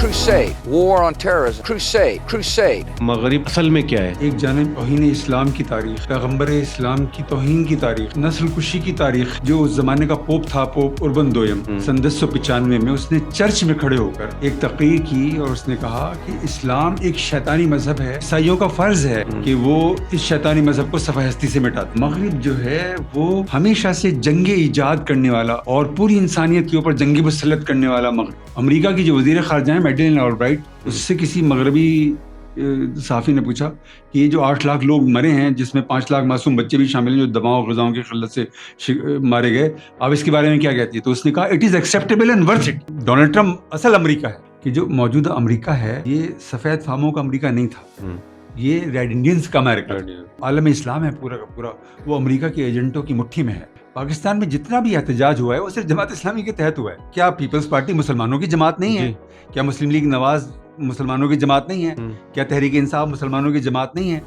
Crusade. War on terrorism. Crusade. مغرب اصل میں کیا ہے؟ ایک جانب توہین اسلام کی تاریخ، پیغمبر اسلام کی توہین کی تاریخ، نسل کشی کی تاریخ. جو اس زمانے کا پوپ تھا، پوپ اربن دویم، سن 1095 میں اس نے چرچ میں کھڑے ہو کر ایک تقریر کی اور اس نے کہا کہ اسلام ایک شیطانی مذہب ہے، عیسائیوں کا فرض ہے کہ وہ اس شیطانی مذہب کو صفحہ ہستی سے مٹا دے. مغرب جو ہے وہ ہمیشہ سے جنگ ایجاد کرنے والا اور پوری انسانیت کے اوپر جنگی مسلط کرنے والا مغرب. امریکہ کی جو وزیر خارجہ ہیں میڈلین آلبرائٹ، اس سے کسی مغربی صحافی نے پوچھا کہ یہ جو 8 لاکھ لوگ مرے ہیں جس میں 5 لاکھ معصوم بچے بھی شامل ہیں جو دواؤں غذاؤں کی قلت سے مارے گئے، آپ اس کے بارے میں کیا کہتی ہے؟ تو اس نے کہا it is acceptable and worth it. Donald Trump اصل امریکہ ہے کہ جو موجودہ امریکہ ہے یہ سفید فاموں کا امریکہ نہیں تھا، یہ ریڈ انڈینز کا امریکہ. عالم اسلام ہے پورا کا پورا، وہ امریکہ کے ایجنٹوں کی مٹھی میں ہے. پاکستان میں جتنا بھی احتجاج ہوا ہے وہ صرف جماعت اسلامی کے تحت ہوا ہے. کیا پیپلز پارٹی مسلمانوں کی جماعت نہیں ہے؟ کیا مسلم لیگ نواز مسلمانوں کی جماعت نہیں ہے؟ کیا تحریک انصاف مسلمانوں کی جماعت نہیں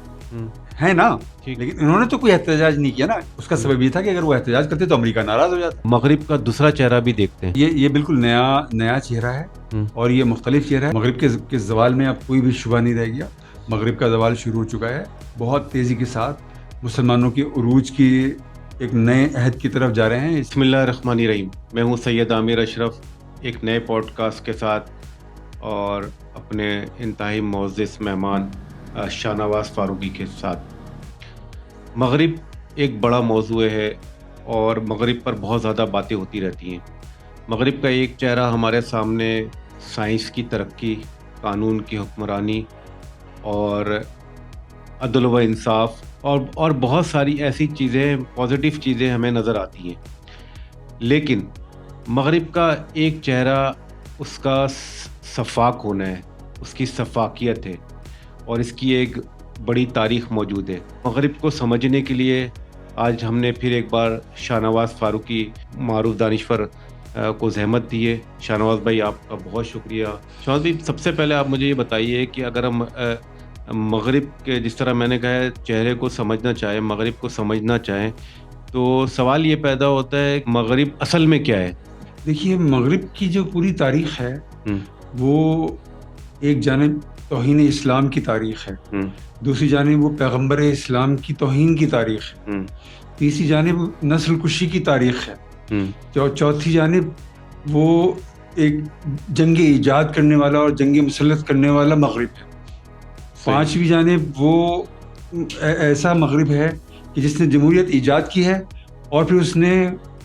ہے نا؟ لیکن انہوں نے تو کوئی احتجاج نہیں کیا نا. اس کا سبب یہ تھا کہ اگر وہ احتجاج کرتے تو امریکہ ناراض ہو جاتا. مغرب کا دوسرا چہرہ بھی دیکھتے ہیں. یہ بالکل نیا چہرہ ہے اور یہ مختلف چہرہ ہے. مغرب کے زوال میں اب کوئی بھی شبہ نہیں رہ گیا. مغرب کا زوال شروع ہو چکا ہے بہت تیزی کے ساتھ. مسلمانوں کے عروج کی ایک نئے عہد کی طرف جا رہے ہیں. بسم اللہ الرحمن الرحیم. میں ہوں سید عامر اشرف، ایک نئے پوڈ کاسٹ کے ساتھ اور اپنے انتہائی معزز مہمان شاہ نواز فاروقی کے ساتھ. مغرب ایک بڑا موضوع ہے اور مغرب پر بہت زیادہ باتیں ہوتی رہتی ہیں. مغرب کا ایک چہرہ ہمارے سامنے سائنس کی ترقی، قانون کی حکمرانی اور عدل و انصاف اور بہت ساری ایسی چیزیں، پازیٹیو چیزیں ہمیں نظر آتی ہیں. لیکن مغرب کا ایک چہرہ اس کا صفاق ہونا ہے، اس کی صفاقیت ہے اور اس کی ایک بڑی تاریخ موجود ہے. مغرب کو سمجھنے کے لیے آج ہم نے پھر ایک بار شاہ نواز فاروقی معروف دانشور کو زحمت دی ہے. شاہ نواز بھائی آپ کا بہت شکریہ. شاہ نواز بھائی سب سے پہلے آپ مجھے یہ بتائیے کہ اگر ہم مغرب کے، جس طرح میں نے کہا ہے، چہرے کو سمجھنا چاہیں، مغرب کو سمجھنا چاہیں، تو سوال یہ پیدا ہوتا ہے کہ مغرب اصل میں کیا ہے؟ دیکھیے، مغرب کی جو پوری تاریخ ہے وہ ایک جانب توہین اسلام کی تاریخ ہے، دوسری جانب وہ پیغمبر اسلام کی توہین کی تاریخ ہے، تیسری جانب نسل کشی کی تاریخ ہے، چوتھی جانب وہ ایک جنگ ایجاد کرنے والا اور جنگ مسلط کرنے والا مغرب ہے، پانچویں جانب وہ ایسا مغرب ہے کہ جس نے جمہوریت ایجاد کی ہے اور پھر اس نے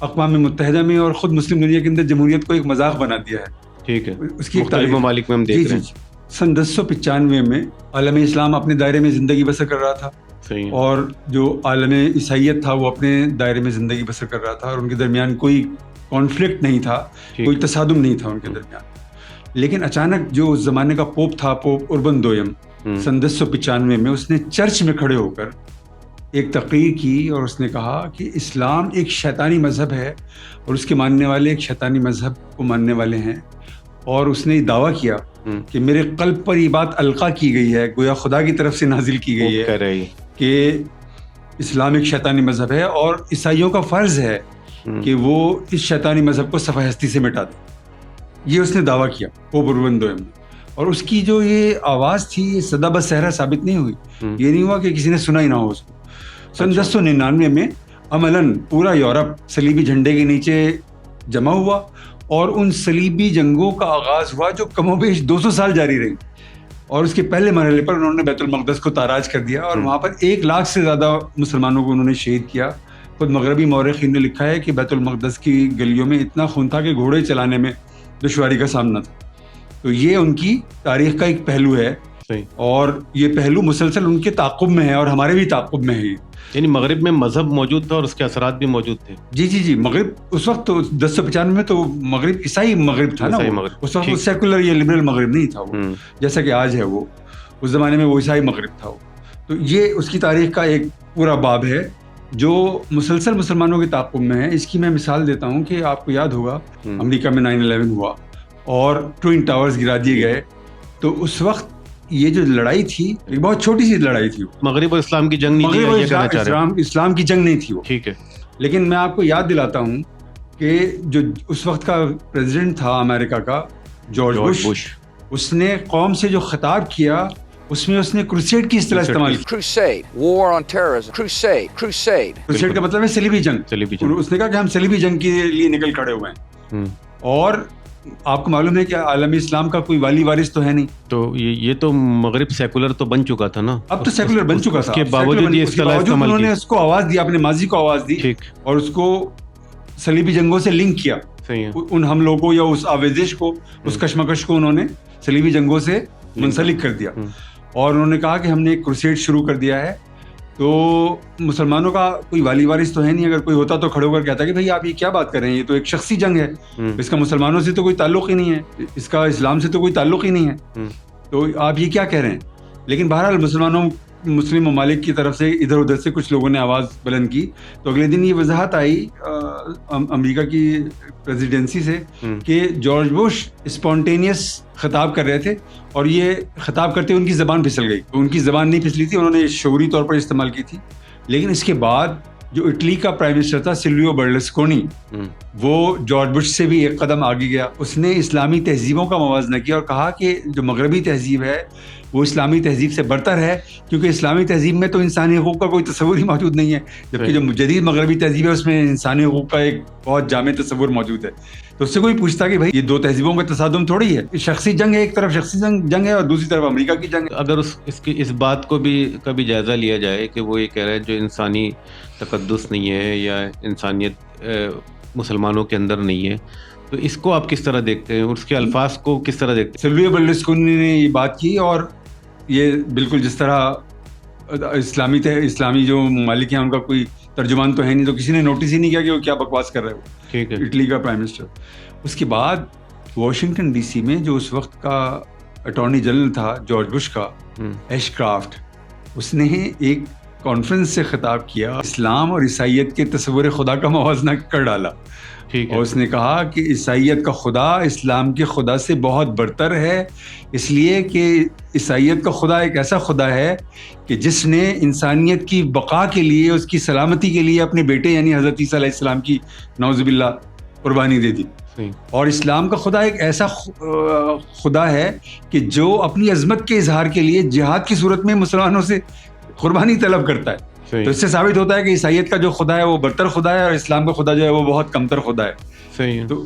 اقوام متحدہ میں اور خود مسلم دنیا کے اندر جمہوریت کو ایک مذاق بنا دیا ہے. ٹھیک ہے، اس کی مختلف ممالک میں ہم دیکھ رہے ہیں. سن 1095 میں عالم اسلام اپنے دائرے میں زندگی بسر کر رہا تھا اور جو عالم عیسائیت تھا وہ اپنے دائرے میں زندگی بسر کر رہا تھا اور ان کے درمیان کوئی کانفلکٹ نہیں تھا، کوئی تصادم نہیں تھا ان کے درمیان. لیکن اچانک جو اس زمانے کا پوپ تھا، پوپ اربن دویم، سن 1095 میں اس نے چرچ میں کھڑے ہو کر ایک تقریر کی اور اس نے کہا کہ اسلام ایک شیطانی مذہب ہے اور اس کے ماننے والے ایک شیطانی مذہب کو ماننے والے ہیں. اور اس نے دعویٰ کیا کہ میرے قلب پر یہ بات القا کی گئی ہے، گویا خدا کی طرف سے نازل کی گئی ہے کہ اسلام ایک شیطانی مذہب ہے اور عیسائیوں کا فرض ہے کہ وہ اس شیطانی مذہب کو صفحہ ہستی سے مٹا دیں. یہ اس نے دعویٰ کیا پوپ اربن دویم نے. اور اس کی جو یہ آواز تھی یہ صدا بصحرا ثابت نہیں ہوئی. یہ نہیں ہوا کہ کسی نے سنا ہی نہ ہو اس کو. سن 1099 میں عملاً پورا یورپ صلیبی جھنڈے کے نیچے جمع ہوا اور ان صلیبی جنگوں کا آغاز ہوا جو کم و بیش 200 سال جاری رہی. اور اس کے پہلے مرحلے پر انہوں نے بیت المقدس کو تاراج کر دیا اور وہاں پر 1 لاکھ سے زیادہ مسلمانوں کو انہوں نے شہید کیا. خود مغربی مورخین نے لکھا ہے کہ بیت المقدس کی گلیوں میں اتنا خون تھا کہ گھوڑے چلانے میں دشواری کا سامنا تھا. تو یہ ان کی تاریخ کا ایک پہلو ہے اور یہ پہلو مسلسل ان کے تعاقب میں ہے اور ہمارے بھی تعاقب میں ہے. یعنی مغرب میں مذہب موجود تھا اور اس کے اثرات بھی موجود تھے. جی مغرب اس وقت تو 1095 میں تو مغرب عیسائی مغرب تھا نا. اس وقت سیکولر یا لبرل مغرب نہیں تھا وہ جیسا کہ آج ہے. وہ اس زمانے میں وہ عیسائی مغرب تھا. تو یہ اس کی تاریخ کا ایک پورا باب ہے جو مسلسل مسلمانوں کے تعاقب میں ہے. اس کی میں مثال دیتا ہوں کہ آپ کو یاد ہوگا امریکہ میں 9/11 ہوا اور ٹوئن ٹاورز گرا دیے گئے. تو اس وقت یہ جو لڑائی تھی ایک بہت چھوٹی سی لڑائی تھی. مغرب اور اسلام کی جنگ نہیں تھی. اسلام کی جنگ نہیں تھی وہ. ٹھیک ہے. لیکن میں آپ کو یاد دلاتا ہوں کہ جو اس وقت کا پریزیڈنٹ تھا امریکہ کا جارج بش، اس نے قوم سے جو خطاب کیا اس میں اس نے کروسیڈ کی اصطلاح استعمال کی. Crusade, war on terrorism. Crusade, crusade. Crusade کا مطلب ہے صلیبی جنگ. اور اس نے کہا کہ ہم صلیبی جنگ کے لیے نکل کھڑے ہوئے ہیں. اور آپ کو معلوم ہے کہ عالمی اسلام کا کوئی والی وارث تو ہے نہیں. تو یہ تو مغرب سیکولر تو بن چکا تھا نا. اب تو سیکولر بن چکا تھا. اس کے باوجود یہ اصطلاح استعمال کی. انہوں نے اس کو آواز دی, اپنے ماضی کو آواز دی اور اس کو صلیبی جنگوں سے لنک کیا. ان حملوں کو یا اس آویزش کو, اس کشمکش کو انہوں نے صلیبی جنگوں سے منسلک کر دیا. اور انہوں نے کہا کہ ہم نے ایک کروسیڈ شروع کر دیا ہے. تو مسلمانوں کا کوئی والی وارث تو ہے نہیں. اگر کوئی ہوتا تو کھڑے ہو کر کہتا کہ بھائی آپ یہ کیا بات کر رہے ہیں, یہ تو ایک شخصی جنگ ہے, اس کا مسلمانوں سے تو کوئی تعلق ہی نہیں ہے, اس کا اسلام سے تو کوئی تعلق ہی نہیں ہے, تو آپ یہ کیا کہہ رہے ہیں. لیکن بہرحال مسلم ممالک کی طرف سے ادھر ادھر سے کچھ لوگوں نے آواز بلند کی. تو اگلے دن یہ وضاحت آئی امریکہ کی پریزیڈنسی سے کہ جارج بش اسپونٹینیس خطاب کر رہے تھے اور یہ خطاب کرتے ان کی زبان پھسل گئی. ان کی زبان نہیں پھسلی تھی, انہوں نے شعوری طور پر استعمال کی تھی. لیکن اس کے بعد جو اٹلی کا پرائم منسٹر تھا سلویو برلسکونی, وہ جارج بش سے بھی ایک قدم آگے گیا. اس نے اسلامی تہذیبوں کا موازنہ کیا اور کہا کہ جو مغربی تہذیب ہے وہ اسلامی تہذیب سے برتر ہے, کیونکہ اسلامی تہذیب میں تو انسانی حقوق کا کوئی تصور ہی موجود نہیں ہے, جبکہ جو جدید مغربی تہذیب ہے اس میں انسانی حقوق کا ایک بہت جامع تصور موجود ہے. تو اس سے کوئی پوچھتا کہ بھائی یہ دو تہذیبوں کا تصادم تھوڑی ہے. شخصی جنگ ہے, ایک طرف شخصی جنگ ہے اور دوسری طرف امریکہ کی جنگ ہے. اگر اس بات کو بھی کبھی جائزہ لیا جائے کہ وہ یہ کہہ رہے ہیں جو انسانی تقدس نہیں ہے یا انسانیت مسلمانوں کے اندر نہیں ہے, تو اس کو آپ کس طرح دیکھتے ہیں, اس کے الفاظ کو کس طرح دیکھتے ہیں؟ سلویو برلسکونی نے یہ بات کی اور یہ بالکل جس طرح اسلامی جو ممالک ہیں ان کا کوئی ترجمان تو ہے نہیں, تو کسی نے نوٹس ہی نہیں کیا کہ وہ کیا بکواس کر رہے ہو. ٹھیک ہے. اٹلی کا پرائم منسٹر. اس کے بعد واشنگٹن ڈی سی میں جو اس وقت کا اٹارنی جنرل تھا جارج بش کا, ایش کرافٹ, اس نے ایک کانفرنس سے خطاب کیا, اسلام اور عیسائیت کے تصور خدا کا موازنہ کر ڈالا. اور اس نے کہا کہ عیسائیت کا خدا اسلام کے خدا سے بہت برتر ہے, اس لیے کہ عیسائیت کا خدا ایک ایسا خدا ہے کہ جس نے انسانیت کی بقا کے لیے, اس کی سلامتی کے لیے اپنے بیٹے یعنی حضرت عیسیٰ علیہ السلام کی نعوذ باللہ قربانی دے دی. اور اسلام کا خدا ایک ایسا خدا ہے کہ جو اپنی عظمت کے اظہار کے لیے جہاد کی صورت میں مسلمانوں سے قربانی طلب کرتا ہے. تو اس سے ثابت ہوتا ہے کہ عیسائیت کا جو خدا ہے وہ برتر خدا ہے اور اسلام کا خدا جو ہے وہ بہت کمتر خدا ہے. صحیح ہے. تو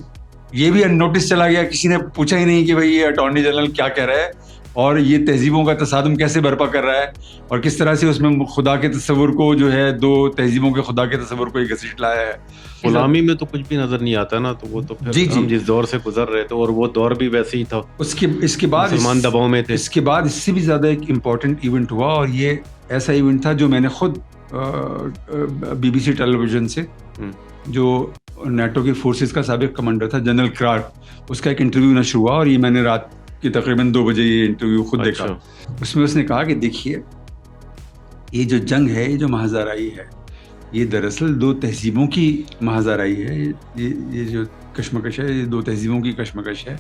یہ بھی نوٹس چلا گیا, کسی نے پوچھا ہی نہیں کہ بھائی یہ اٹارنی جنرل کیا کہہ رہا ہے اور یہ تہذیبوں کا تصادم کیسے برپا کر رہا ہے اور کس طرح سے اس میں خدا کے تصور کو جو ہے دو تہذیبوں کے خدا کے تصور کو ایک گھسیٹ لایا ہے. غلامی میں تو کچھ بھی نظر نہیں آتا نا, تو وہ تو پھر ہم جس دور سے گزر رہے تھے اور وہ دور بھی ویسے ہی تھا. اس کے بعد مسلمان دباؤ میں تھے. اس کے بعد اس سے بھی زیادہ ایک امپورٹنٹ ایونٹ ہوا, اور یہ ایسا ایونٹ تھا جو میں نے خود بی بی سی ٹیلی ویژن سے, جو نیٹو کے فورسز کا سابق کمانڈر تھا جنرل کرارک, اس کا ایک انٹرویو نشر ہوا اور یہ میں نے رات کے تقریباً 2 بجے یہ انٹرویو خود دیکھا. اس میں اس نے کہا کہ دیکھیے یہ جو جنگ ہے, یہ جو محض آرائی ہے, یہ دراصل دو تہذیبوں کی محض آرائی ہے. یہ جو کشمکش ہے یہ دو تہذیبوں کی کشمکش ہے.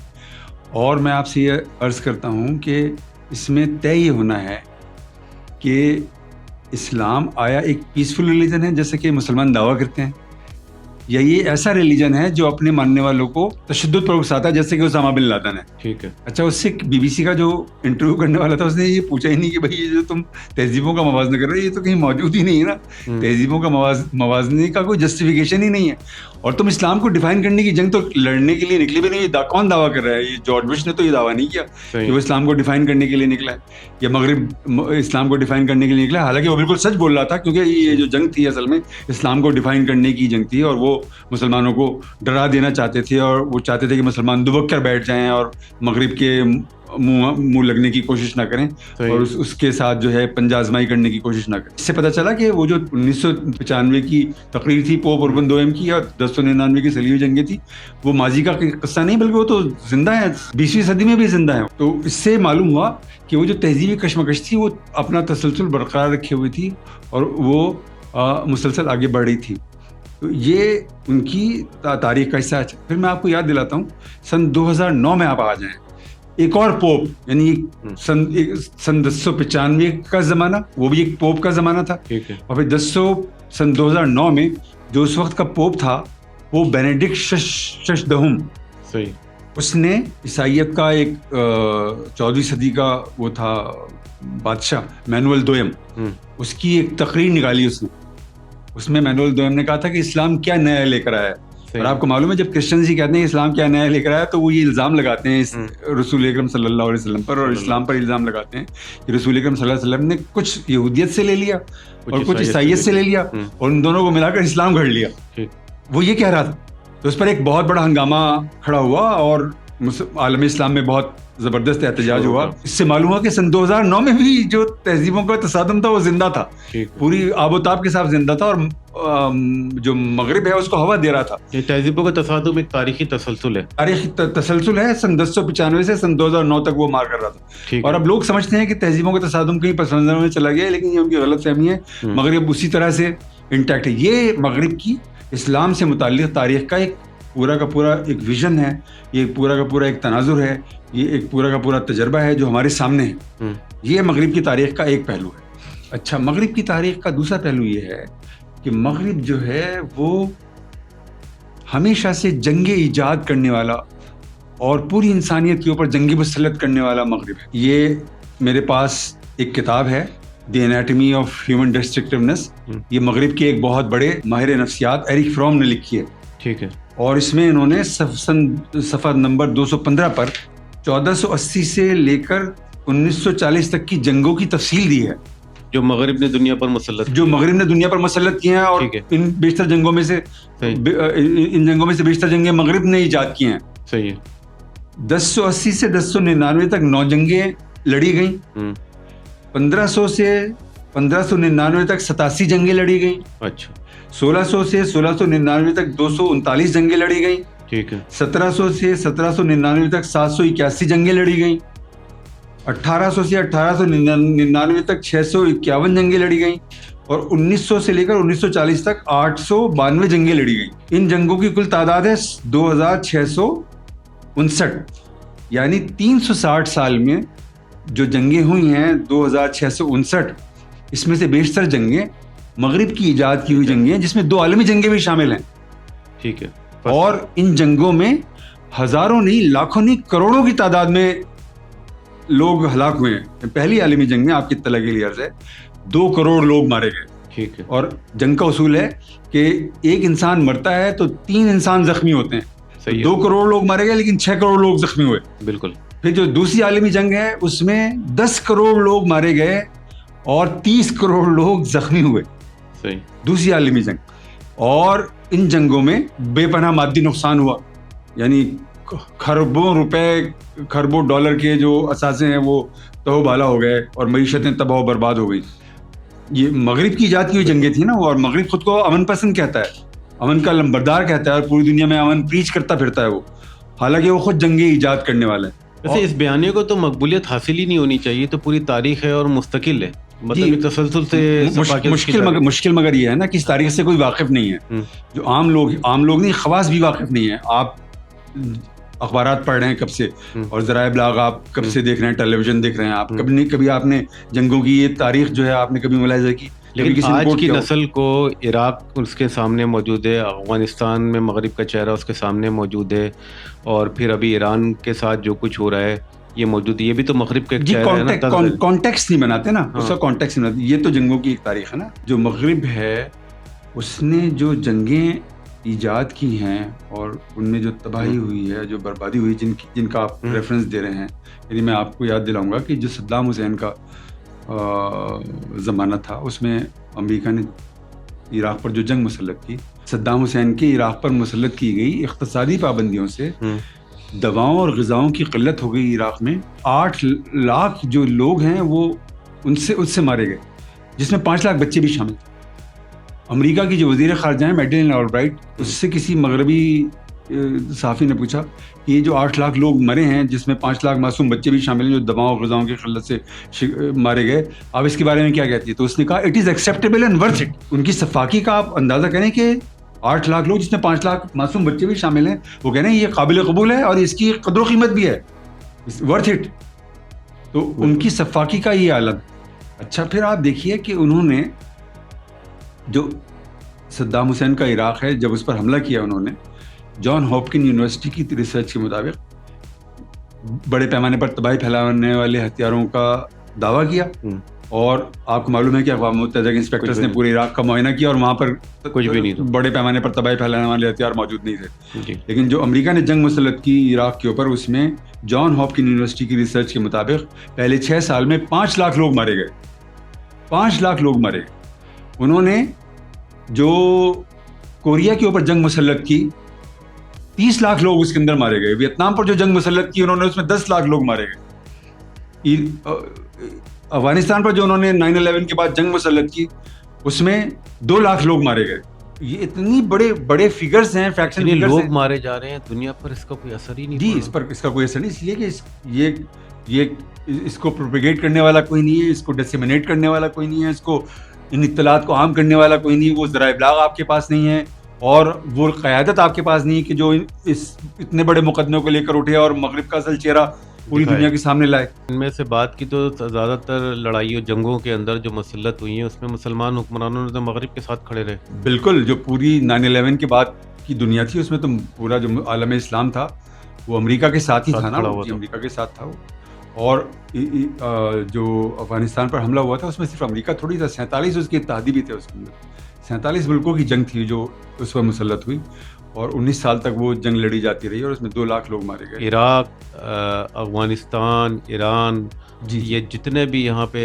اور میں آپ سے یہ عرض کرتا ہوں کہ اس میں طے یہ ہونا ہے کہ اسلام آیا ایک پیسفل ریلیجن ہے جیسے کہ مسلمان دعویٰ کرتے ہیں, یا یہ ایسا ریلیجن ہے جو اپنے ماننے والوں کو تشدد پر اکساتا ہے جیسے کہ اسامہ بن لادن ہے. ٹھیک ہے. اچھا, اس سے بی بی سی کا جو انٹرویو کرنے والا تھا اس نے یہ پوچھا ہی نہیں کہ بھائی یہ جو تم تہذیبوں کا موازنہ کر رہے ہو یہ تو کہیں موجود ہی نہیں ہے نا, تہذیبوں کا موازنے کا کوئی جسٹیفیکیشن ہی نہیں ہے, اور تم اسلام کو ڈیفائن کرنے کی جنگ تو لڑنے کے لیے نکلے بھی نہیں. کون دعویٰ کر رہا ہے؟ یہ جارج بش نے تو یہ دعویٰ نہیں کیا کہ وہ اسلام کو ڈیفائن کرنے کے لیے نکلا ہے یا مغرب اسلام کو ڈیفائن کرنے کے لیے نکلا ہے. حالانکہ وہ بالکل سچ بول رہا تھا, کیونکہ یہ جو جنگ تھی اصل میں اسلام کو ڈیفائن کرنے کی جنگ تھی, اور وہ مسلمانوں کو ڈرا دینا چاہتے تھے اور وہ چاہتے تھے کہ مسلمان دبک کر بیٹھ جائیں اور مغرب کے منہ لگنے کی کوشش نہ کریں اور اس کے ساتھ جو ہے پنجہ آزمائی کرنے کی کوشش نہ کریں. اس سے پتہ چلا کہ وہ جو 1995 کی تقریر تھی پوپ اربن دوئم کی اور 1099 کی صلیبی جنگیں تھی, وہ ماضی کا قصہ نہیں بلکہ وہ تو زندہ ہیں, 20ویں صدی میں بھی زندہ ہیں. تو اس سے معلوم ہوا کہ وہ جو تہذیبی کشمکش تھی وہ اپنا تسلسل برقرار رکھے ہوئی تھی اور وہ مسلسل آگے بڑھ رہی تھی. تو یہ ان کی تاریخ کا حصہ ہے. پھر میں آپ کو یاد دلاتا ہوں, سن 2009 میں آپ آ جائیں, ایک اور پوپ یعنی سن 1095 کا زمانہ, وہ بھی ایک پوپ کا زمانہ تھا. اور پھر سن 2009 میں جو اس وقت کا پوپ تھا وہ بینیڈکٹ ششدہم. اس نے عیسائیت کا ایک 14ویں صدی کا وہ تھا بادشاہ مینوئل دوئم، اس کی ایک تقریر نکالی اس میں مینوئل دوئم نے کہا تھا کہ اسلام کیا نیا لے کر آیا ہے. اور آپ کو معلوم ہے جب کرسچنز ہی کہتے ہیں اسلام کیا نیا لے کر آیا تو وہ یہ الزام لگاتے ہیں رسول اکرم صلی اللہ علیہ وسلم پر، اور اسلام پر الزام لگاتے ہیں کہ رسول اکرم صلی اللہ علیہ وسلم نے کچھ یہودیت سے لے لیا اور کچھ عیسائیت سے لے لیا اور ان دونوں کو ملا کر اسلام گھڑ لیا. وہ یہ کہہ رہا تھا. تو اس پر ایک بہت بڑا ہنگامہ کھڑا ہوا اور عالم اسلام میں بہت زبردست احتجاج ہوا. اس سے معلوم ہوا کہ سن 2009 میں بھی جو تہذیبوں کا تصادم تھا وہ زندہ تھا، پوری آب و تاب کے ساتھ زندہ تھا، اور جو مغرب ہے اس کو ہوا دے رہا تھا. یہ تہذیبوں کا تصادم ایک تاریخی تسلسل ہے، تاریخی تسلسل ہے. سن 1095 سے سن 2009 تک وہ مار کر رہا تھا. اور اب لوگ سمجھتے ہیں کہ تہذیبوں کا تصادم کہیں پس منظر میں چلا گیا، لیکن یہ ان کی غلط فہمی ہے. مغرب اسی طرح سے انٹیکٹ ہے. یہ مغرب کی اسلام سے متعلق تاریخ کا ایک پورا کا پورا ایک ویژن ہے، یہ پورا کا پورا ایک تناظر ہے، یہ ایک پورا کا پورا تجربہ ہے جو ہمارے سامنے ہے. یہ مغرب کی تاریخ کا ایک پہلو ہے. اچھا، مغرب کی تاریخ کا دوسرا پہلو یہ ہے کہ مغرب جو ہے وہ ہمیشہ سے جنگ ایجاد کرنے والا اور پوری انسانیت کے اوپر جنگی مسلط کرنے والا مغرب ہے. یہ میرے پاس ایک کتاب ہے دی ایناٹمی آف ہیومن ڈسٹرکٹیونیس، یہ مغرب کے ایک بہت بڑے ماہر نفسیات ایرک فروم نے لکھی ہے. ٹھیک ہے. اور اس میں انہوں نے صفحہ نمبر 215 پر 1480 سے لے کر 1940 تک کی جنگوں کی تفصیل دی ہے جو مغرب نے دنیا پر مسلط کی ہیں. اور ان بیشتر جنگوں میں سے بیشتر جنگیں مغرب نے ایجاد کی ہیں. صحیح ہے. 1080 سے 1099 تک 9 جنگیں لڑی گئیں. 1500 سے 1599 تک 87 جنگیں لڑی گئیں. اچھا. 1600 سے 1699 تک 239 جنگیں لڑی گئیں. ٹھیک ہے. 1700 سے 1799 تک 781 جنگیں لڑی گئیں. 1800 سے 1899 تک 651 جنگیں لڑی گئیں. اور 1900 سے لے کر 1940 تک 892 جنگیں لڑی گئیں. ان جنگوں کی کل تعداد ہے 2659. یعنی 360 سال میں جو جنگیں ہوئی ہیں 2659، اس میں سے بیشتر جنگیں مغرب کی ایجاد کی ہوئی جنگیں ہیں، جس میں 2 عالمی جنگیں بھی شامل ہیں. ٹھیک ہے. اور ان جنگوں میں ہزاروں نہیں، لاکھوں نہیں، کروڑوں کی تعداد میں لوگ ہلاک ہوئے ہیں. پہلی عالمی جنگ میں آپ کی اطلاع کے لیے عرض ہے 2 کروڑ لوگ مارے گئے. ٹھیک ہے. اور جنگ کا اصول ہے کہ ایک انسان مرتا ہے تو 3 انسان زخمی ہوتے ہیں. 2 کروڑ لوگ مارے گئے لیکن 6 کروڑ لوگ زخمی ہوئے. بالکل. پھر جو دوسری عالمی جنگ ہے اس میں 10 کروڑ لوگ مارے گئے اور 30 کروڑ لوگ زخمی ہوئے. صحیح. دوسری عالمی جنگ. اور ان جنگوں میں بے پناہ مادی نقصان ہوا، یعنی کھربوں روپے، کھربوں ڈالر کے جو اثاثے ہیں وہ تہو بالا ہو گئے اور معیشتیں تباہ و برباد ہو گئی. یہ مغرب کی ایجاد کی ہوئی جنگیں تھیں نا. اور مغرب خود کو امن پسند کہتا ہے، امن کا لمبردار کہتا ہے، اور پوری دنیا میں امن پریچ کرتا پھرتا ہے وہ، حالانکہ وہ خود جنگیں ایجاد کرنے والا ہے. ویسے اس بیانیے کو تو مقبولیت حاصل ہی نہیں ہونی چاہیے، تو پوری تاریخ ہے اور مستقل ہے، مطلب تسلسل سے مشکل مگر یہ ہے نا کہ اس تاریخ سے کوئی واقف نہیں ہے. جو عام لوگ نہیں، خواص بھی واقف نہیں ہے. آپ اخبارات پڑھ رہے ہیں کب سے، اور ذرائع ابلاغ آپ کب سے دیکھ رہے ہیں، ٹیلی ویژن دیکھ رہے ہیں آپ، کبھی آپ نے جنگوں کی یہ تاریخ جو ہے آپ نے کبھی ملاحظہ کی؟ لیکن آج کی نسل کو عراق اس کے سامنے موجود ہے، افغانستان میں مغرب کا چہرہ اس کے سامنے موجود ہے، اور پھر ابھی ایران کے ساتھ جو کچھ ہو رہا ہے یہ موجود ہے. یہ بھی تو مغرب کا ایک چہرہ ہے نا. کانٹیکسٹ نہیں بناتے نا، اس کا کانٹیکسٹ نہیں بناتے. یہ تو جنگوں کی ایک تاریخ ہے نا. جو مغرب ہے اس نے جو جنگیں ایجاد کی ہیں اور ان میں جو تباہی ہوئی ہے، جو بربادی ہوئی، جن کا آپ ریفرنس دے رہے ہیں، یعنی میں آپ کو یاد دلاؤں گا کہ جو صدام حسین کا زمانہ تھا اس میں امریکہ نے عراق پر جو جنگ مسلط کی، صدام حسین کے عراق پر مسلط کی گئی اقتصادی پابندیوں سے دواؤں اور غذاؤں کی قلت ہو گئی. عراق میں 8 لاکھ جو لوگ ہیں وہ ان سے مارے گئے، جس میں 5 لاکھ بچے بھی شامل تھے. امریکہ کی جو وزیر خارجہ ہیں میڈلین آلبرائٹ، اس سے کسی مغربی صحافی نے پوچھا کہ یہ جو 8 لاکھ لوگ مرے ہیں جس میں 5 لاکھ معصوم بچے بھی شامل ہیں جو دواؤں اور غذاؤں کی قلت سے مارے گئے، آپ اس کے بارے میں کیا کہتی ہے؟ تو اس نے کہا it is acceptable and worth it. ان کی سفاکی کا آپ اندازہ کریں کہ 8 لاکھ لوگ جس میں 5 لاکھ معصوم بچے بھی شامل ہیں، وہ کہہ رہے ہیں یہ قابل قبول ہے اور اس کی قدر و قیمت بھی ہے، ورتھ اٹ. تو ان کی سفاکی کا یہ عالم. اچھا، پھر آپ دیکھیے کہ انہوں نے جو صدام حسین کا عراق ہے جب اس پر حملہ کیا، انہوں نے جان ہاپکن یونیورسٹی کی ریسرچ کے مطابق بڑے پیمانے پر تباہی پھیلانے والے ہتھیاروں کا دعویٰ کیا, اور آپ کو معلوم ہے کہ اقوام متحدہ کے انسپیکٹرز نے پورے عراق کا معائنہ کیا اور وہاں پر کچھ بھی نہیں, بڑے پیمانے پر تباہی پھیلانے والے ہتھیار موجود نہیں تھے. جی. لیکن جو امریکہ نے جنگ مسلط کی عراق کے اوپر, اس میں جان ہاپکن یونیورسٹی کی ریسرچ کے مطابق پہلے 6 سال میں 5 لاکھ لوگ مارے گئے. 5 لاکھ لوگ مارے گئے. انہوں نے جو کوریا کے اوپر جنگ مسلط کی 30 لاکھ لوگ اس کے اندر مارے گئے. ویتنام پر جو جنگ مسلط کی انہوں نے اس میں 10 لاکھ لوگ مارے گئے. افغانستان پر جو انہوں نے 9/11 کے بعد جنگ مسلط کی اس میں 2 لاکھ لوگ مارے گئے. یہ اتنی بڑے فگرز ہیں, فریکشن فگرز لوگ مارے جا رہے ہیں, دنیا پر اس کا کوئی اثر ہی نہیں. جی, اس کا کوئی اثر نہیں, اس لیے کہ یہ اس کو پروپیگیٹ کرنے والا کوئی نہیں ہے, اس کو ڈسیمنیٹ کرنے والا کوئی نہیں ہے, اس کو ان اطلاعات کو عام کرنے والا کوئی نہیں ہے. وہ ذرائع ابلاغ آپ کے پاس نہیں ہے اور وہ قیادت آپ کے پاس نہیں ہے کہ جو اس اتنے بڑے مقدمے کو لے کر اٹھے اور مغرب کا اصل چہرہ پوری دنیا کے سامنے لائے. ان میں سے بات کی تو زیادہ تر لڑائیوں جنگوں کے اندر جو مسلط ہوئی ہیں اس میں مسلمان حکمرانوں نے تو مغرب کے ساتھ کھڑے رہے. بالکل, جو پوری 9/11 کے بعد کی دنیا تھی اس میں تو پورا جو عالم اسلام تھا وہ امریکہ کے ساتھ ہی تھا نا, امریکہ کے ساتھ تھا وہ. اور جو افغانستان پر حملہ ہوا تھا اس میں صرف امریکہ تھوڑی تھا, 47 اس کے اتحادی بھی تھے اس کے اندر. 47 ملکوں کی جنگ تھی جو اس پر مسلط ہوئی اور 19 سال تک وہ جنگ لڑی جاتی رہی اور اس میں 2 لاکھ لوگ مارے گئے. عراق, افغانستان, ایران, جی, یہ جتنے بھی یہاں پہ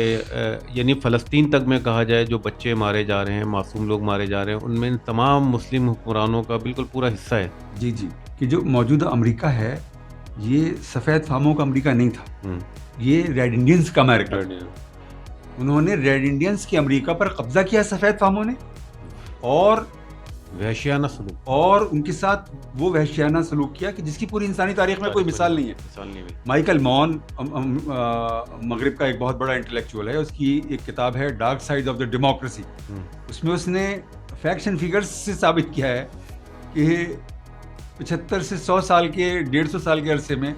یعنی فلسطین تک میں کہا جائے جو بچے مارے جا رہے ہیں, معصوم لوگ مارے جا رہے ہیں, ان میں تمام مسلم حکمرانوں کا بالکل پورا حصہ ہے. جی, کہ جو موجودہ امریکہ ہے یہ سفید فاموں کا امریکہ نہیں تھا, یہ ریڈ انڈینز کا امریکہ. انہوں نے ریڈ انڈینز کے امریکہ پر قبضہ کیا سفید فاموں نے, اور وحشیانہ سلوک, اور ان کے ساتھ وہ وحشیانہ سلوک کیا کہ جس کی پوری انسانی تاریخ میں کوئی مثال نہیں ہے. مائیکل مون مغرب کا ایک بہت بڑا انٹلیکچوئل ہے, اس کی ایک کتاب ہے dark side of the democracy. اس میں اس نے فیکٹس اینڈ فگرز سے ثابت کیا ہے کہ 75 سے 100 سال کے 150 سال کے عرصے میں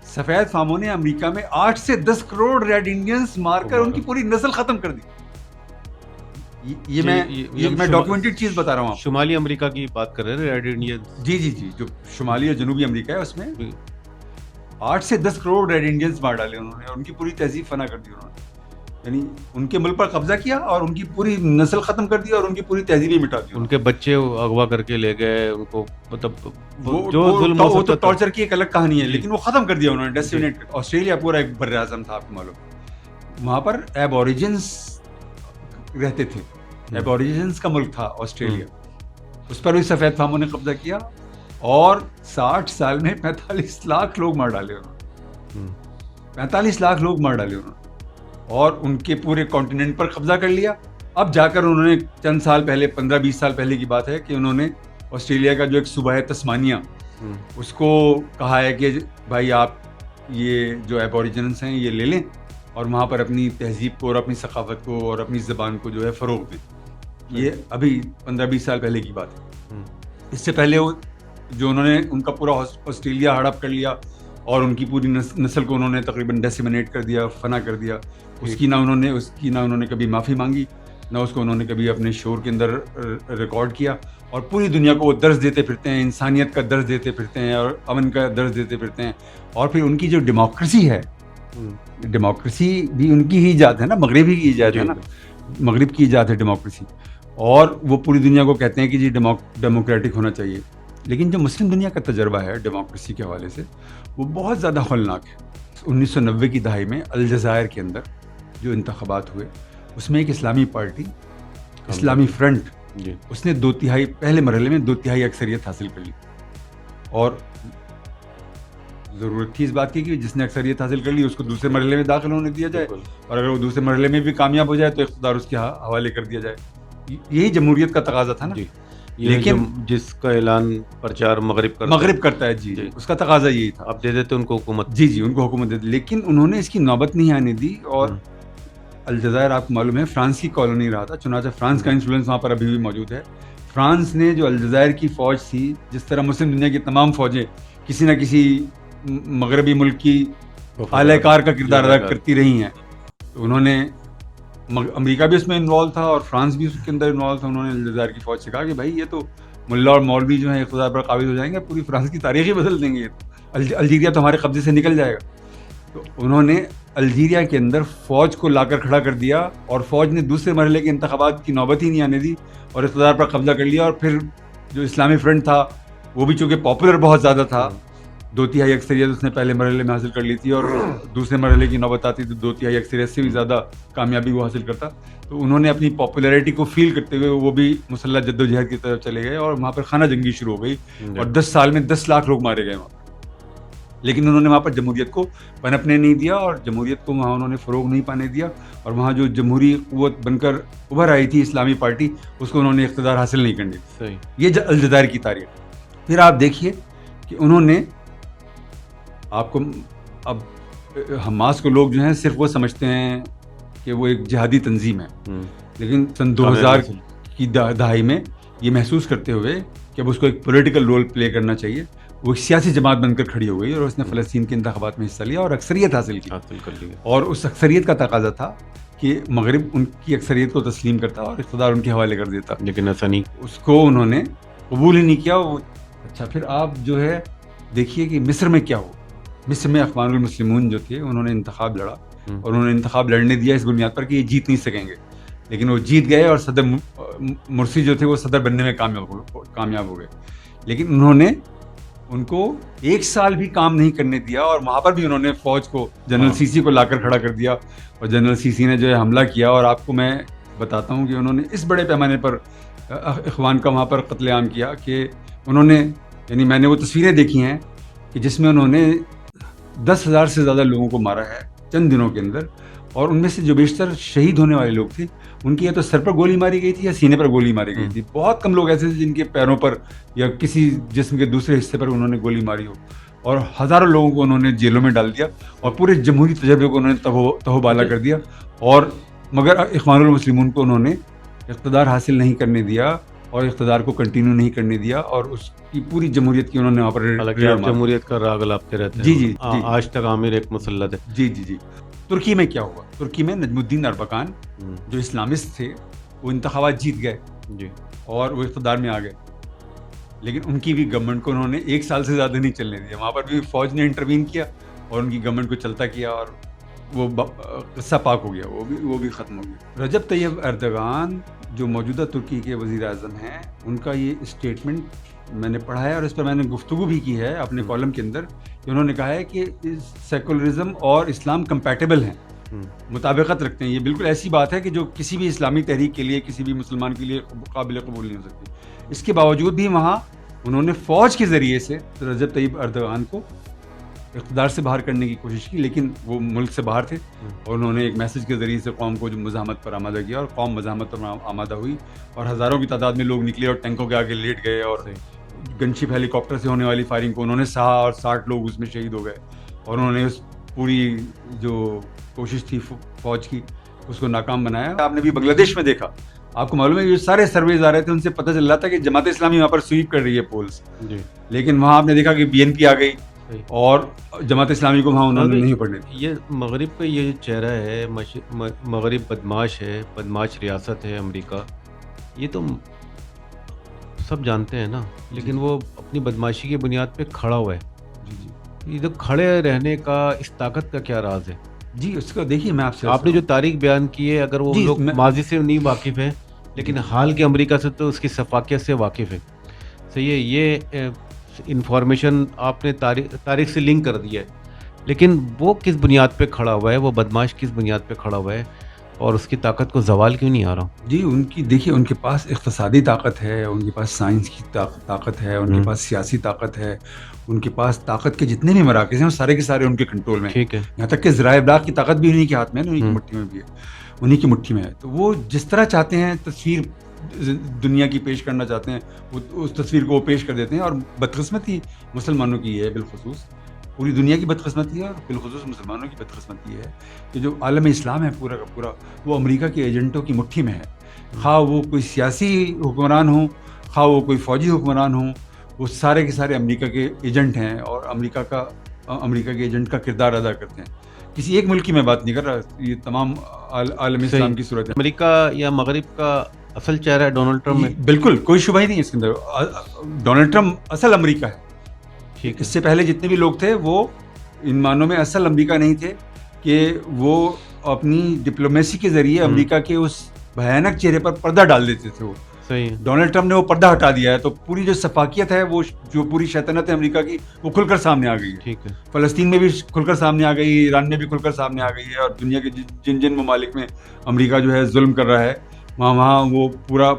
سفید فاموں نے امریکہ میں 8 سے 10 کروڑ ریڈ انڈینز مار کر ان کی پوری نسل ختم کر دی. یہ میں ڈاکیومنٹڈ چیز بتا رہا ہوں. شمالی امریکہ کی بات کر رہے ہیں ریڈ انڈین. جی, جو شمالی اور جنوبی امریکہ ہے اس میں 8 سے 10 کروڑ ریڈ انڈینز مار ڈالے انہوں نے, اور ان کی پوری تہذیب فنا کر دی انہوں نے. یعنی ان کے ملک پر قبضہ کیا اور ان کی پوری نسل ختم کر دی اور ان کی پوری تہذیب ہی مٹا دی. ان کے بچے اغوا کر کے لے گئے, ان کو مطلب جو ظلم وہ تو ٹارچر کی ایک الگ کہانی ہے, لیکن وہ ختم کر دیا انہوں نے, ڈیسٹینیٹ. آسٹریلیا پورا ایک بر اعظم تھا, آپ کو معلوم, وہاں پر ایبوریجنس رہتے تھے, ایبوریجنس کا ملک تھا آسٹریلیا, اس پر بھی سفید فاموں نے قبضہ کیا اور 60 سال میں 45 لاکھ لوگ مار ڈالے انہوں نے. 45 لاکھ لوگ مار ڈالے انہوں نے اور ان کے پورے کانٹیننٹ پر قبضہ کر لیا. اب جا کر انہوں نے چند سال پہلے, 15-20 سال پہلے کی بات ہے, کہ انہوں نے آسٹریلیا کا جو ایک صوبہ ہے تسمانیہ, اس کو کہا ہے کہ بھائی آپ یہ جو ایبوریجنس ہیں یہ لے لیں اور وہاں پر اپنی تہذیب کو اور اپنی ثقافت کو اور اپنی زبان کو جو ہے فروغ دیں. یہ ابھی 15-20 سال پہلے کی بات ہے. اس سے پہلے جو انہوں نے ان کا پورا آسٹریلیا ہڑپ کر لیا اور ان کی پوری نسل کو انہوں نے تقریباً ڈیسیمنیٹ کر دیا, فنا کر دیا. اس کی نہ انہوں نے کبھی معافی مانگی, نہ اس کو انہوں نے کبھی اپنے شعور کے اندر ریکارڈ کیا, اور پوری دنیا کو وہ درس دیتے پھرتے ہیں, انسانیت کا درس دیتے پھرتے ہیں اور امن کا درس دیتے پھرتے ہیں. اور پھر ان کی جو ڈیموکریسی ہے, ڈیموکریسی بھی ان کی ہی ایجاد ہے نا, مغربی کی ایجاد ہے نا, مغرب کی ایجاد ہے ڈیموکریسی, اور وہ پوری دنیا کو کہتے ہیں کہ جی ڈیموکریٹک ہونا چاہیے. لیکن جو مسلم دنیا کا تجربہ ہے ڈیموکریسی کے حوالے سے وہ بہت زیادہ ہولناک ہے. 1990 کی دہائی میں الجزائر کے اندر جو انتخابات ہوئے اس میں ایک اسلامی پارٹی, اسلامی فرنٹ, اس نے 2/3 پہلے مرحلے میں 2/3 اکثریت حاصل کر لی. اور ضرورت تھی اس بات کی کہ جس نے اکثریت حاصل کر لی اس کو دوسرے مرحلے میں داخل ہونے دیا جائے, اور اگر وہ دوسرے مرحلے میں بھی کامیاب ہو جائے تو اقتدار اس کے حوالے کر دیا جائے. یہی جمہوریت کا تقاضا تھا نا. لیکن جس کا اعلان پرچار مغرب کرتا ہے, جی, اس کا تقاضا یہی تھا. اب دے دیتے ان کو حکومت. جی, ان کو حکومت دے دی, لیکن انہوں نے اس کی نوبت نہیں آنے دی. اور الجزائر آپ کو معلوم ہے فرانس کی کالونی رہا تھا, چنانچہ فرانس کا انفلوئنس وہاں پر ابھی بھی موجود ہے. فرانس نے جو الجزائر کی فوج تھی, جس طرح مسلم دنیا کی تمام فوجیں کسی نہ کسی مغربی ملک کی اعلی کار کا کردار ادا کرتی رہی ہیں, تو انہوں نے, امریکہ بھی اس میں انوالو تھا اور فرانس بھی اس کے اندر انوالو تھا, انہوں نے الجزائر کی فوج سے کہا کہ بھائی یہ تو ملا اور مولوی جو ہیں اقتدار پر قابض ہو جائیں گے, پوری فرانس کی تاریخ ہی بدل دیں گے. الجیریا تو ہمارے قبضے سے نکل جائے گا. تو انہوں نے الجیریا کے اندر فوج کو لا کر کھڑا کر دیا اور فوج نے دوسرے مرحلے کے انتخابات کی نوبت ہی نہیں آنے دی اور اقتدار پر قبضہ کر لیا. اور پھر جو اسلامی فرنٹ تھا وہ بھی چونکہ پاپولر بہت زیادہ تھا, 2/3 اکثریت اس نے پہلے مرحلے میں حاصل کر لی تھی اور دوسرے مرحلے کی نوبت آتی تو 2/3 اکثریت سے بھی زیادہ کامیابی وہ حاصل کرتا. تو انہوں نے اپنی پاپولیرٹی کو فیل کرتے ہوئے وہ بھی مسلح جدوجہد کی طرف چلے گئے اور وہاں پر خانہ جنگی شروع ہو گئی اور 10 سال میں 10 لاکھ لوگ مارے گئے وہاں پر. لیکن انہوں نے وہاں پر جمہوریت کو پنپنے نہیں دیا اور جمہوریت کو وہاں انہوں نے فروغ نہیں پانے دیا اور وہاں جو جمہوری قوت بن کر ابھر آئی تھی اسلامی پارٹی اس کو انہوں نے اقتدار حاصل نہیں کرنے دی. یہ الجزائر کی تاریخ. پھر آپ دیکھیے کہ انہوں نے آپ کو اب حماس کو لوگ جو ہیں صرف وہ سمجھتے ہیں کہ وہ ایک جہادی تنظیم ہے, لیکن سن 2000 کی دہائی میں یہ محسوس کرتے ہوئے کہ اب اس کو ایک پولیٹیکل رول پلے کرنا چاہیے, وہ ایک سیاسی جماعت بن کر کھڑی ہو گئی اور اس نے فلسطین کے انتخابات میں حصہ لیا اور اکثریت حاصل کر لی. اور اس اکثریت کا تقاضا تھا کہ مغرب ان کی اکثریت کو تسلیم کرتا اور اقتدار ان کے حوالے کر دیتا, لیکن ایسا نہیں, اس کو انہوں نے قبول ہی نہیں کیا. اچھا پھر آپ جو ہے دیکھیے کہ مصر میں کیا ہو. مصر میں اخوان المسلمون جو تھے انہوں نے انتخاب لڑا اور انہوں نے انتخاب لڑنے دیا اس بنیاد پر کہ یہ جیت نہیں سکیں گے, لیکن وہ جیت گئے اور صدر مرسی جو تھے وہ صدر بننے میں کامیاب ہو گئے. لیکن انہوں نے ان کو 1 سال بھی کام نہیں کرنے دیا اور وہاں پر بھی انہوں نے فوج کو جنرل سیسی کو لا کر کھڑا کر دیا اور جنرل سیسی نے جو ہے حملہ کیا. اور آپ کو میں بتاتا ہوں کہ انہوں نے اس بڑے پیمانے پر اخوان کا وہاں پر قتل عام کیا کہ انہوں نے, یعنی میں نے وہ تصویریں دیکھی ہیں کہ جس میں انہوں نے 10,000 سے زیادہ لوگوں کو مارا ہے چند دنوں کے اندر, اور ان میں سے جو بیشتر شہید ہونے والے لوگ تھے ان کی یا تو سر پر گولی ماری گئی تھی یا سینے پر گولی ماری گئی تھی. بہت کم لوگ ایسے تھے جن کے پیروں پر یا کسی جسم کے دوسرے حصے پر انہوں نے گولی ماری ہو, اور ہزاروں لوگوں کو انہوں نے جیلوں میں ڈال دیا اور پورے جمہوری تجربے کو انہوں نے تہو بالا کر دیا. اور مگر اخوان المسلمون کو انہوں نے اقتدار حاصل نہیں کرنے دیا اور اقتدار کو کنٹینیو نہیں کرنے دیا اور اس کی پوری جمہوریت کی انہوں نے وہاں پر جمہوریت کا راگ لاپتے رہتے ہیں. جی آج تک عامر ایک مسلط ہے. جی. ترکی میں کیا ہوا؟ ترکی میں نجم الدین اربکان جو اسلامسٹ تھے وہ انتخابات جیت گئے جی اور وہ اقتدار میں آ گئے, لیکن ان کی بھی گورنمنٹ کو انہوں نے 1 سال سے زیادہ نہیں چلنے دیا. وہاں پر بھی فوج نے انٹروین کیا اور ان کی گورنمنٹ کو چلتا کیا اور وہ قصہ پاک ہو گیا, وہ بھی ختم ہو گیا. رجب طیب اردگان جو موجودہ ترکی کے وزیر اعظم ہیں, ان کا یہ اسٹیٹمنٹ میں نے پڑھا ہے اور اس پر میں نے گفتگو بھی کی ہے اپنے کالم کے اندر, کہ انہوں نے کہا ہے کہ سیکولرزم اور اسلام کمپیٹیبل ہیں, مطابقت رکھتے ہیں. یہ بالکل ایسی بات ہے کہ جو کسی بھی اسلامی تحریک کے لیے, کسی بھی مسلمان کے لیے قابل قبول نہیں ہو سکتی. اس کے باوجود بھی وہاں انہوں نے فوج کے ذریعے سے رجب طیب اردگان کو اقتدار سے باہر کرنے کی کوشش کی, لیکن وہ ملک سے باہر تھے اور انہوں نے ایک میسج کے ذریعے سے قوم کو جو مزاحمت پر آمادہ کیا اور قوم مزاحمت پر آمادہ ہوئی اور ہزاروں کی تعداد میں لوگ نکلے اور ٹینکوں کے آگے لیٹ گئے اور گنشپ ہیلی کاپٹر سے ہونے والی فائرنگ کو انہوں نے سہا اور 60 لوگ اس میں شہید ہو گئے اور انہوں نے اس پوری جو کوشش تھی فوج کی اس کو ناکام بنایا. آپ نے بھی بنگلہ دیش میں دیکھا, آپ کو معلوم ہے یہ سارے سرویز آ رہے تھے, ان سے پتہ چل رہا تھا کہ جماعت اسلامی وہاں پر سویپ کر رہی ہے پولز, لیکن وہاں آپ نے دیکھا کہ BNP آ گئی اور جماعت اسلامی کو وہاں انہوں نے نہیں پڑھنے دی. یہ مغرب کا یہ چہرہ ہے, مغرب بدماش ہے, بدماش ریاست ہے امریکہ, یہ تو سب جانتے ہیں نا, لیکن وہ اپنی بدماشی کی بنیاد پہ کھڑا ہوا ہے. یہ تو کھڑے رہنے کا اس طاقت کا کیا راز ہے؟ جی اس کا دیکھیے, میں آپ نے جو تاریخ بیان کی ہے, اگر وہ لوگ ماضی سے نہیں واقف ہیں لیکن حال کے امریکہ سے تو اس کی شفافیت سے واقف ہیں. صحیح ہے, یہ انفارمیشن آپ نے تاریخ سے لنک کر دی ہے, لیکن وہ کس بنیاد پہ کھڑا ہوا ہے, وہ بدماش کس بنیاد پہ کھڑا ہوا ہے اور اس کی طاقت کو زوال کیوں نہیں آ رہا؟ جی ان کی دیکھیے, ان کے پاس اقتصادی طاقت ہے, ان کے پاس سائنس کی طاقت ہے, ان کے پاس سیاسی طاقت ہے, ان کے پاس طاقت کے جتنے بھی مراکز ہیں وہ سارے کے سارے ان کے کنٹرول میں. ٹھیک ہے, یہاں تک کہ ذرائع ابلاغ کی طاقت بھی انہیں کے ہاتھ میں ہے, انہیں کی مٹھی میں بھی ہے, انہیں کی مٹھی میں ہے. تو وہ جس طرح چاہتے ہیں تصویر دنیا کی پیش کرنا چاہتے ہیں, اس تصویر کو وہ پیش کر دیتے ہیں. اور بدقسمتی مسلمانوں کی ہے, بالخصوص پوری دنیا کی بدقسمتی ہے اور بالخصوص مسلمانوں کی بدقسمتی ہے کہ جو عالم اسلام ہے پورا کا پورا وہ امریکہ کے ایجنٹوں کی مٹھی میں ہے. خواہ وہ کوئی سیاسی حکمران ہوں, خواہ وہ کوئی فوجی حکمران ہوں, وہ سارے کے سارے امریکہ کے ایجنٹ ہیں اور امریکہ کے ایجنٹ کا کردار ادا کرتے ہیں. کسی ایک ملک کی میں بات نہیں کر رہا, یہ تمام عالم اسلام کی صورت ہے. امریکہ یا مغرب کا اصل چہرہ ہے ڈونلڈ ٹرمپ ہے. بالکل کوئی شبہ ہی نہیں اس کے اندر, ڈونلڈ ٹرمپ اصل امریکہ ہے. اس سے پہلے جتنے بھی لوگ تھے وہ ان معنوں میں اصل امریکہ نہیں تھے کہ وہ اپنی ڈپلومیسی کے ذریعے امریکہ کے اس بھیانک چہرے پر پردہ ڈال دیتے تھے. وہ ڈونلڈ ٹرمپ نے وہ پردہ ہٹا دیا ہے, تو پوری جو سفاکیت ہے, وہ جو پوری شیطنت ہے امریکہ کی, وہ کھل کر سامنے آ گئی ہے. ٹھیک ہے, فلسطین میں بھی کھل کر سامنے آ گئی, ایران میں بھی کھل کر سامنے آ گئی ہے, اور دنیا کے جن ممالک میں امریکہ جو ہے ظلم کر رہا ہے وہاں وہ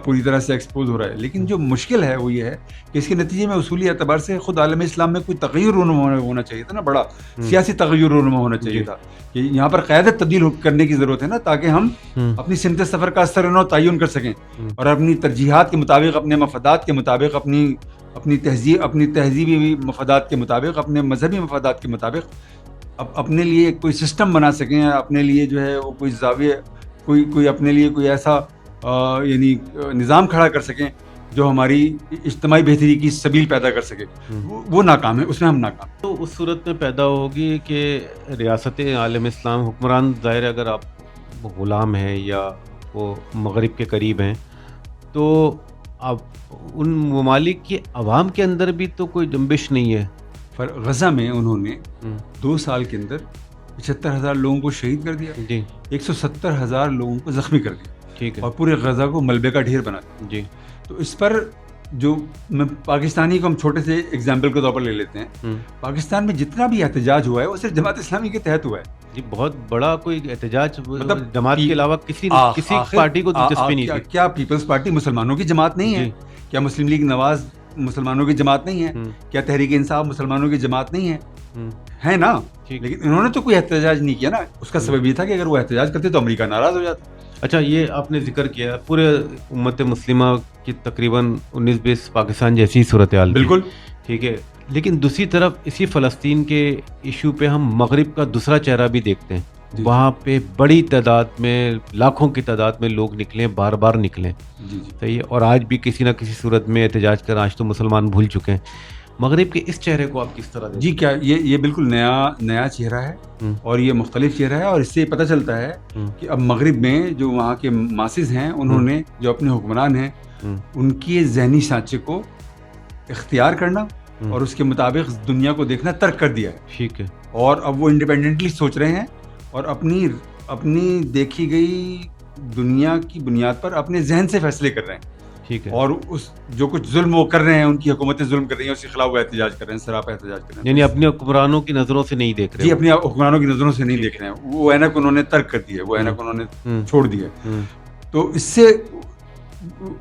پوری طرح سے ایکسپوز ہو رہا ہے. لیکن جو مشکل ہے وہ یہ ہے کہ اس کے نتیجے میں اصولی اعتبار سے خود عالم اسلام میں کوئی تغیر رونما ہونا چاہیے تھا نا, بڑا سیاسی تغیر رونما ہونا چاہیے تھا کہ یہاں پر قیادت تبدیل کرنے کی ضرورت ہے نا, تاکہ ہم اپنی سمت سفر کا اثر و تعین کر سکیں اور اپنی ترجیحات کے مطابق, اپنے مفادات کے مطابق, اپنی تہذیبی مفادات کے مطابق, اپنے مذہبی مفادات کے مطابق اپنے لیے کوئی سسٹم بنا سکیں, اپنے لیے جو ہے وہ کوئی زاویہ, کوئی اپنے لیے کوئی ایسا یعنی نظام کھڑا کر سکیں جو ہماری اجتماعی بہتری کی سبیل پیدا کر سکے. وہ ناکام ہے, اس میں ہم ناکام. تو اس صورت میں پیدا ہوگی کہ ریاست عالم اسلام حکمران, ظاہر ہے اگر آپ غلام ہیں یا وہ مغرب کے قریب ہیں, تو اب ان ممالک کی عوام کے اندر بھی تو کوئی جنبش نہیں ہے. غزہ میں انہوں نے 2 سال کے اندر 75,000 لوگوں کو شہید کر دیا, 170,000 لوگوں کو زخمی کر دیا, ٹھیک ہے, اور پورے غزہ کو ملبے کا ڈھیر بنا دیا. جی, تو اس پر جو پاکستانی کو ہم چھوٹے سے اگزامپل کے طور پر لے لیتے ہیں, پاکستان میں جتنا بھی احتجاج ہوا ہے وہ صرف جماعت اسلامی کے تحت ہوا ہے. جی, بہت بڑا کوئی احتجاج مطلب جماعت کے علاوہ کسی پارٹی کو دلچسپی نہیں تھی. کیا پیپلز پارٹی مسلمانوں کی جماعت نہیں ہے؟ کیا مسلم لیگ نواز مسلمانوں کی جماعت نہیں ہے؟ کیا تحریک انصاف مسلمانوں کی جماعت نہیں ہے نا؟ لیکن انہوں نے تو کوئی احتجاج نہیں کیا نا. اس کا سبب یہ تھا کہ اگر وہ احتجاج کرتے تو امریکہ ناراض ہو جاتا. اچھا, یہ آپ نے ذکر کیا پورے امت مسلمہ کی تقریباً 19-20 پاکستان جیسی صورتحال, بالکل ٹھیک ہے, لیکن دوسری طرف اسی فلسطین کے ایشو پہ ہم مغرب کا دوسرا چہرہ بھی دیکھتے ہیں. وہاں پہ بڑی تعداد میں, لاکھوں کی تعداد میں لوگ نکلیں, بار بار نکلیں, صحیح ہے, اور آج بھی کسی نہ کسی صورت میں احتجاج کر آج تو مسلمان بھول چکے ہیں. مغرب کے اس چہرے کو آپ کس طرح دیکھتے ہیں؟ جی, کیا یہ بالکل نیا چہرہ ہے اور یہ مختلف چہرہ ہے, اور اس سے پتہ چلتا ہے کہ اب مغرب میں جو وہاں کے ماسز ہیں, انہوں نے جو اپنے حکمران ہیں ان کی ذہنی سانچے کو اختیار کرنا اور اس کے مطابق دنیا کو دیکھنا ترک کر دیا ہے. ٹھیک ہے, اور اب وہ انڈیپینڈنٹلی سوچ رہے ہیں اور اپنی دیکھی گئی دنیا کی بنیاد پر اپنے ذہن سے فیصلے کر رہے ہیں. ٹھیک ہے, اور اس جو کچھ ظلم وہ کر رہے ہیں, ان کی حکومتیں ظلم کر رہی ہیں, اس کے خلاف وہ احتجاج کر رہے ہیں, سراپا احتجاج کر رہے ہیں. یعنی اپنے حکمرانوں کی نظروں سے نہیں دیکھ رہے. جی, اپنے حکمرانوں کی نظروں سے نہیں دیکھ رہے ہیں. وہ اینک انہوں نے ترک کر دی ہے, وہ اینک انہوں نے چھوڑ دی ہے. تو اس سے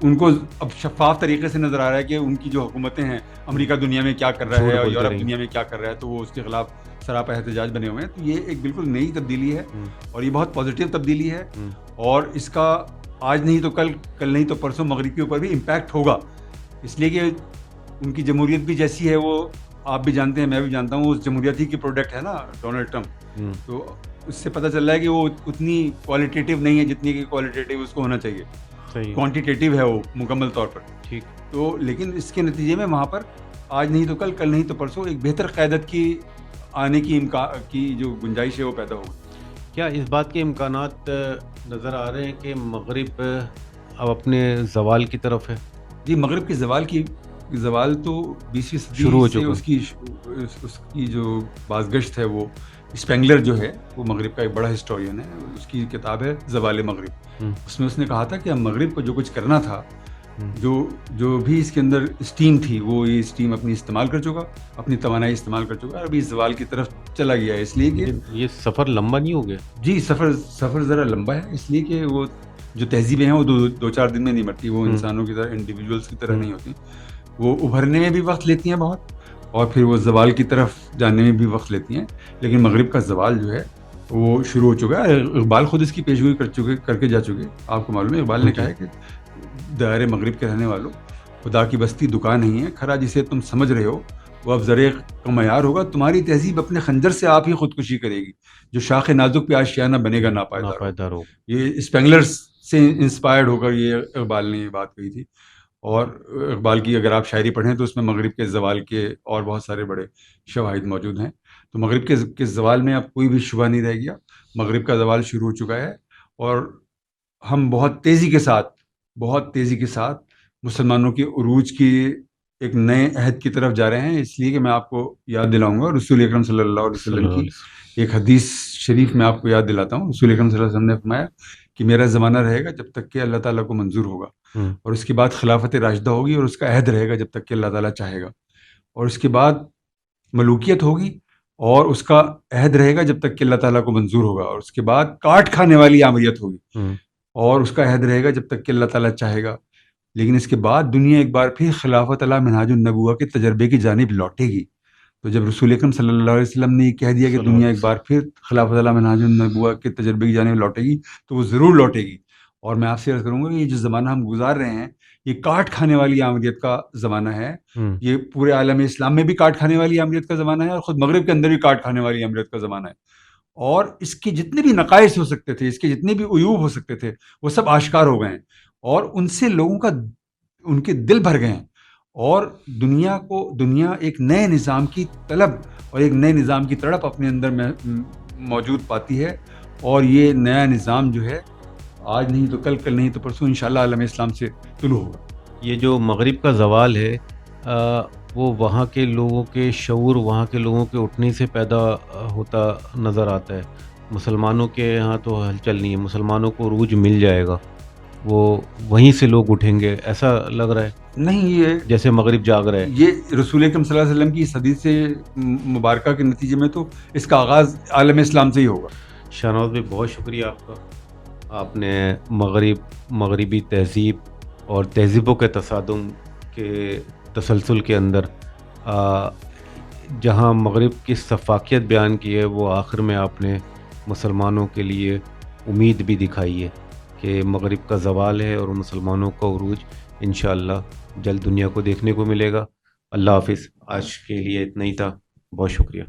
ان کو اب شفاف طریقے سے نظر آ رہا ہے کہ ان کی جو حکومتیں ہیں, امریکہ دنیا میں کیا کر رہا ہے اور یورپ دنیا میں کیا کر رہا ہے, تو وہ اس کے خلاف سراپا احتجاج بنے ہوئے ہیں. تو یہ ایک بالکل نئی تبدیلی ہے اور یہ بہت پازیٹیو تبدیلی ہے, اور اس کا آج نہیں تو کل نہیں تو پرسوں مغرب کے اوپر بھی امپیکٹ ہوگا. اس لیے کہ ان کی جمہوریت بھی جیسی ہے, وہ آپ بھی جانتے ہیں, میں بھی جانتا ہوں, اس جمہوریت ہی کی پروڈکٹ ہے نا ڈونلڈ ٹرمپ. تو اس سے پتہ چل رہا ہے کہ وہ اتنی کوالٹیٹیو نہیں ہے جتنی کہ کوالٹیٹیو اس کو ہونا چاہیے. کوانٹیٹیو ہے وہ مکمل طور پر. ٹھیک. تو لیکن اس کے نتیجے میں وہاں پر آج نہیں تو کل نہیں تو پرسوں ایک بہتر قیادت کی آنے کی جو گنجائش ہے وہ پیدا ہوگی. کیا اس بات کے امکانات نظر آ رہے ہیں کہ مغرب اب اپنے زوال کی طرف ہے؟ جی, مغرب کے زوال تو 20ویں صدی شروع ہو سے چکا. اس کی جو بازگشت ہے, وہ اسپینگلر جو ہے وہ مغرب کا ایک بڑا ہسٹورین ہے, اس کی کتاب ہے زوال مغرب. اس میں اس نے کہا تھا کہ مغرب کو جو کچھ کرنا تھا, جو بھی اس کے اندر اسٹیم تھی, وہ یہ اسٹیم اپنی استعمال کر چکا, اپنی توانائی استعمال کر چکا, اور ابھی زوال کی طرف چلا گیا ہے. اس لیے کہ یہ سفر لمبا نہیں ہو گیا. جی, سفر ذرا لمبا ہے, اس لیے کہ وہ جو تہذیبیں ہیں وہ 2-4 دن میں نہیں مرتی, وہ انسانوں کی طرح انڈیویجولس کی طرح نہیں ہوتی, وہ ابھرنے میں بھی وقت لیتی ہیں بہت, اور پھر وہ زوال کی طرف جانے میں بھی وقت لیتی ہیں. لیکن مغرب کا زوال جو ہے وہ شروع ہو چکا ہے. اقبال خود اس کی پیشگوئی کر کے جا چکے. آپ کو معلوم ہے, اقبال نے کہا ہے کہ دائرے مغرب کے رہنے والوں, خدا کی بستی دکان نہیں ہے, کھرا جسے تم سمجھ رہے ہو وہ اب زرے کا معیار ہوگا. تمہاری تہذیب اپنے خنجر سے آپ ہی خودکشی کرے گی, جو شاخ نازک پہ آشیانہ بنے گا ناپائیدار ہو. یہ اسپینگلر سے انسپائرڈ ہو کر یہ اقبال نے یہ بات کہی تھی. اور اقبال کی اگر آپ شاعری پڑھیں تو اس میں مغرب کے زوال کے اور بہت سارے بڑے شواہد موجود ہیں. تو مغرب کے زوال میں اب کوئی بھی شبہ نہیں رہ گیا. مغرب کا زوال شروع ہو چکا ہے, اور ہم بہت تیزی کے ساتھ مسلمانوں کے عروج کی ایک نئے عہد کی طرف جا رہے ہیں، اس لیے کہ میں آپ کو یاد دلاؤں گا رسول اکرم صلی اللہ علیہ وسلم کی ایک حدیث شریف میں آپ کو یاد دلاتا ہوں. رسول اکرم صلی اللہ علیہ وسلم نے فرمایا کہ میرا زمانہ رہے گا جب تک کہ اللہ تعالیٰ کو منظور ہوگا، اور اس کے بعد خلافت راشدہ ہوگی، اور اس کا عہد رہے گا جب تک کہ اللہ تعالیٰ چاہے گا، اور اس کے بعد ملوکیت ہوگی، اور اس کا عہد رہے گا جب تک کہ اللہ تعالیٰ کو منظور ہوگا، اور اس کے بعد کاٹ کھانے والی آمریت ہوگی، اور اس کا عہد رہے گا جب تک کہ اللہ تعالیٰ چاہے گا. لیکن اس کے بعد دنیا ایک بار پھر خلافت علی منہاج النبوہ کے تجربے کی جانب لوٹے گی. تو جب رسول اکرم صلی اللہ علیہ وسلم نے یہ کہہ دیا کہ دنیا ایک بار پھر خلافت علی منہاج النبوہ کے تجربے کی جانب لوٹے گی، تو وہ ضرور لوٹے گی. اور میں آپ سے عرض کروں گا کہ یہ جو زمانہ ہم گزار رہے ہیں یہ کاٹ کھانے والی آمریت کا زمانہ ہے. یہ پورے عالم اسلام میں بھی کاٹ کھانے والی آمریت کا زمانہ ہے، اور خود مغرب کے اندر بھی کاٹ کھانے والی آمریت کا زمانہ ہے. اور اس کے جتنے بھی نقائص ہو سکتے تھے، اس کے جتنے بھی عیوب ہو سکتے تھے، وہ سب آشکار ہو گئے ہیں، اور ان سے لوگوں کا ان کے دل بھر گئے ہیں. اور دنیا ایک نئے نظام کی طلب اور ایک نئے نظام کی تڑپ اپنے اندر میں موجود پاتی ہے. اور یہ نیا نظام جو ہے آج نہیں تو کل نہیں تو پرسوں انشاءاللہ عالم اسلام سے طلوع ہوگا. یہ جو مغرب کا زوال ہے وہ وہاں کے لوگوں کے شعور، وہاں کے لوگوں کے اٹھنے سے پیدا ہوتا نظر آتا ہے. مسلمانوں کے یہاں تو ہلچل نہیں ہے، مسلمانوں کو عروج مل جائے گا، وہ وہیں سے لوگ اٹھیں گے، ایسا لگ رہا ہے. نہیں، یہ جیسے مغرب جاگ رہا ہے. یہ رسول اکرم صلی اللہ علیہ وسلم کی اس حدیث سے مبارکہ کے نتیجے میں تو اس کا آغاز عالم اسلام سے ہی ہوگا. شاہنواز بھائی بہت شکریہ آپ کا. آپ نے مغربی تہذیب اور تہذیبوں کے تصادم کے تسلسل کے اندر جہاں مغرب کی سفاکیت بیان کی ہے، وہ آخر میں آپ نے مسلمانوں کے لیے امید بھی دکھائی ہے کہ مغرب کا زوال ہے اور مسلمانوں کا عروج انشاءاللہ جلد دنیا کو دیکھنے کو ملے گا. اللہ حافظ. آج کے لیے اتنا ہی تھا. بہت شکریہ.